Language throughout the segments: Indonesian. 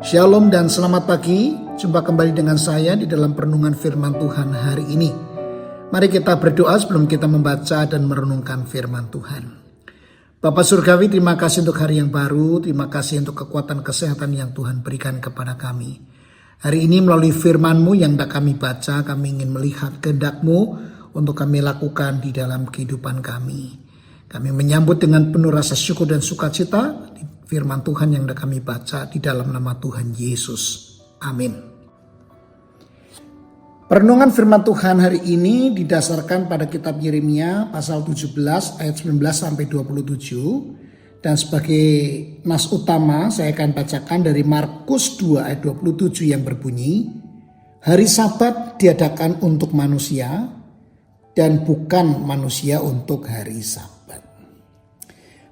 Shalom dan selamat pagi. Jumpa kembali dengan saya di dalam perenungan firman Tuhan hari ini. Mari kita berdoa sebelum kita membaca dan merenungkan firman Tuhan. Bapa Surgawi, terima kasih untuk hari yang baru. Terima kasih untuk kekuatan kesehatan yang Tuhan berikan kepada kami. Hari ini melalui firman-Mu yang hendak kami baca, kami ingin melihat kehendak-Mu untuk kami lakukan di dalam kehidupan kami. Kami menyambut dengan penuh rasa syukur dan sukacita firman Tuhan yang hendak kami baca di dalam nama Tuhan Yesus. Amin. Perenungan firman Tuhan hari ini didasarkan pada kitab Yeremia pasal 17 ayat 19 sampai 27. Dan sebagai nas utama saya akan bacakan dari Markus 2 ayat 27 yang berbunyi, hari Sabat diadakan untuk manusia dan bukan manusia untuk hari Sabat.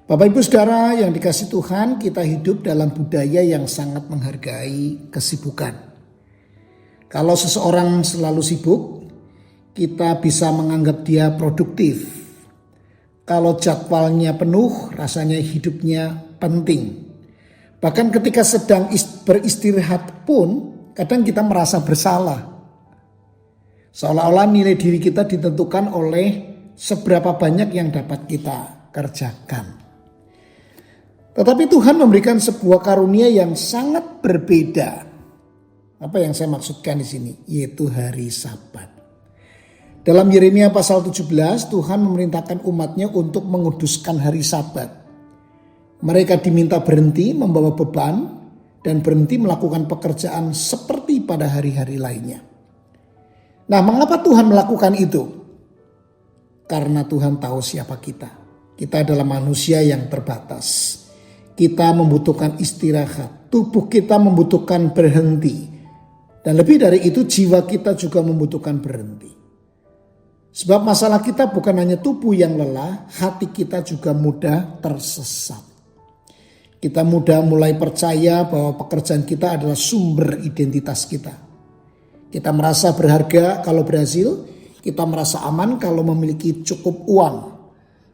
Bapak Ibu Saudara yang dikasihi Tuhan, kita hidup dalam budaya yang sangat menghargai kesibukan. Kalau seseorang selalu sibuk, kita bisa menganggap dia produktif. Kalau jadwalnya penuh, rasanya hidupnya penting. Bahkan ketika sedang beristirahat pun, kadang kita merasa bersalah. Seolah-olah nilai diri kita ditentukan oleh seberapa banyak yang dapat kita kerjakan. Tetapi Tuhan memberikan sebuah karunia yang sangat berbeda. Apa yang saya maksudkan di sini? Yaitu hari Sabat. Dalam Yeremia pasal 17, Tuhan memerintahkan umatnya untuk menguduskan hari Sabat. Mereka diminta berhenti membawa beban dan berhenti melakukan pekerjaan seperti pada hari-hari lainnya. Nah, mengapa Tuhan melakukan itu? Karena Tuhan tahu siapa kita. Kita adalah manusia yang terbatas. Kita membutuhkan istirahat, tubuh kita membutuhkan berhenti. Dan lebih dari itu jiwa kita juga membutuhkan berhenti. Sebab masalah kita bukan hanya tubuh yang lelah, hati kita juga mudah tersesat. Kita mudah mulai percaya bahwa pekerjaan kita adalah sumber identitas kita. Kita merasa berharga kalau berhasil, kita merasa aman kalau memiliki cukup uang.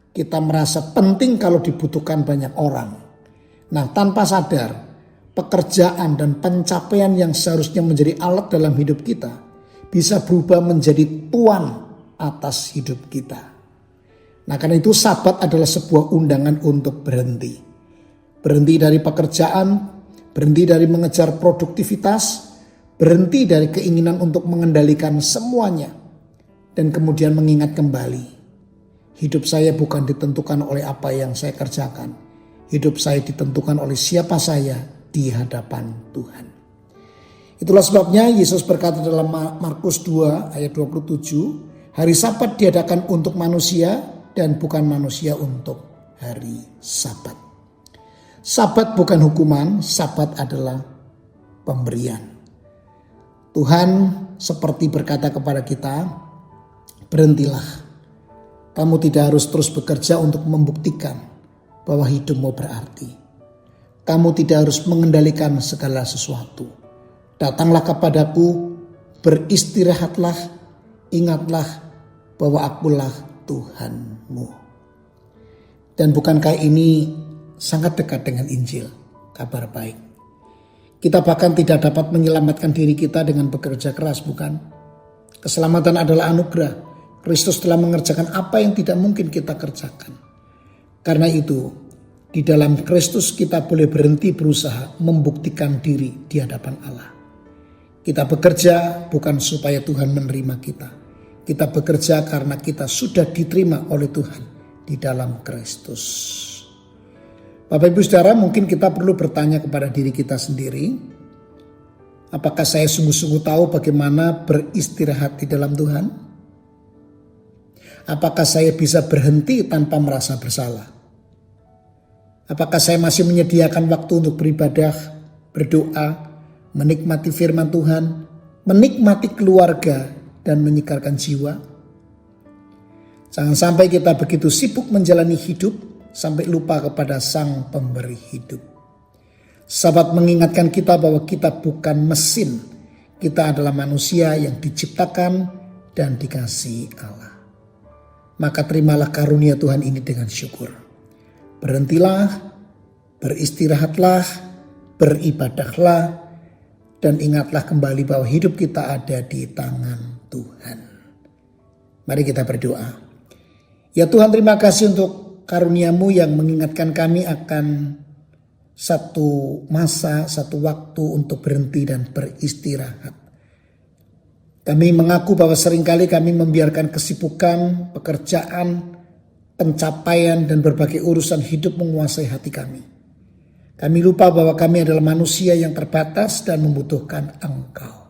Kita merasa penting kalau dibutuhkan banyak orang. Nah, tanpa sadar, pekerjaan dan pencapaian yang seharusnya menjadi alat dalam hidup kita bisa berubah menjadi tuan atas hidup kita. Nah, karena itu Sabat adalah sebuah undangan untuk berhenti. Berhenti dari pekerjaan, berhenti dari mengejar produktivitas, berhenti dari keinginan untuk mengendalikan semuanya, dan kemudian mengingat kembali, hidup saya bukan ditentukan oleh apa yang saya kerjakan. Hidup saya ditentukan oleh siapa saya di hadapan Tuhan. Itulah sebabnya Yesus berkata dalam Markus 2 ayat 27, hari Sabat diadakan untuk manusia dan bukan manusia untuk hari Sabat. Sabat bukan hukuman, Sabat adalah pemberian. Tuhan seperti berkata kepada kita, berhentilah. Kamu tidak harus terus bekerja untuk membuktikan bahwa hidupmu berarti. Kamu tidak harus mengendalikan segala sesuatu. Datanglah kepadaku, beristirahatlah, ingatlah bahwa akulah Tuhanmu. Dan bukankah ini sangat dekat dengan Injil, kabar baik? Kita bahkan tidak dapat menyelamatkan diri kita dengan bekerja keras, bukan? Keselamatan adalah anugerah. Kristus telah mengerjakan apa yang tidak mungkin kita kerjakan. Karena itu, di dalam Kristus kita boleh berhenti berusaha membuktikan diri di hadapan Allah. Kita bekerja bukan supaya Tuhan menerima kita. Kita bekerja karena kita sudah diterima oleh Tuhan di dalam Kristus. Bapak Ibu Saudara, mungkin kita perlu bertanya kepada diri kita sendiri. Apakah saya sungguh-sungguh tahu bagaimana beristirahat di dalam Tuhan? Apakah saya bisa berhenti tanpa merasa bersalah? Apakah saya masih menyediakan waktu untuk beribadah, berdoa, menikmati firman Tuhan, menikmati keluarga, dan menyegarkan jiwa? Jangan sampai kita begitu sibuk menjalani hidup sampai lupa kepada Sang Pemberi hidup. Sabat mengingatkan kita bahwa kita bukan mesin. Kita adalah manusia yang diciptakan dan dikasihi Allah. Maka terimalah karunia Tuhan ini dengan syukur. Berhentilah, beristirahatlah, beribadahlah, Dan ingatlah kembali bahwa hidup kita ada di tangan Tuhan. Mari kita berdoa. Ya Tuhan, terima kasih untuk karunia-Mu yang mengingatkan kami akan satu masa, satu waktu untuk berhenti dan beristirahat. Kami mengaku bahwa seringkali kami membiarkan kesibukan, pekerjaan, pencapaian dan berbagai urusan hidup menguasai hati kami. Kami lupa bahwa kami adalah manusia yang terbatas dan membutuhkan Engkau.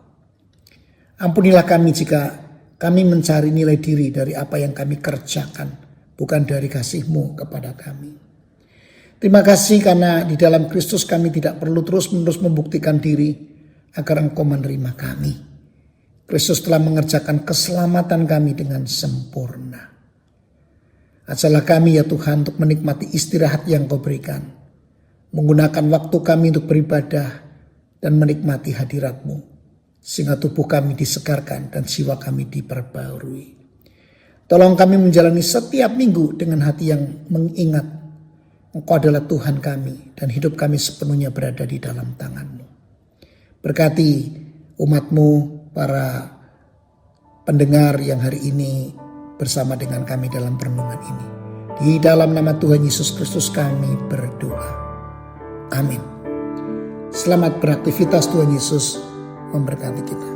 Ampunilah kami jika kami mencari nilai diri dari apa yang kami kerjakan, bukan dari kasih-Mu kepada kami. Terima kasih karena di dalam Kristus kami tidak perlu terus-menerus membuktikan diri agar Engkau menerima kami. Kristus telah mengerjakan keselamatan kami dengan sempurna. Ajarlah kami ya Tuhan untuk menikmati istirahat yang Kau berikan. Menggunakan waktu kami untuk beribadah dan menikmati hadirat-Mu. Sehingga tubuh kami disegarkan dan jiwa kami diperbarui. Tolong kami menjalani setiap minggu dengan hati yang mengingat Engkau adalah Tuhan kami dan hidup kami sepenuhnya berada di dalam tangan-Mu. Berkati umat-Mu, para pendengar yang hari ini bersama dengan kami dalam perenungan ini. Di dalam nama Tuhan Yesus Kristus kami berdoa. Amin. Selamat beraktivitas, Tuhan Yesus memberkati kita.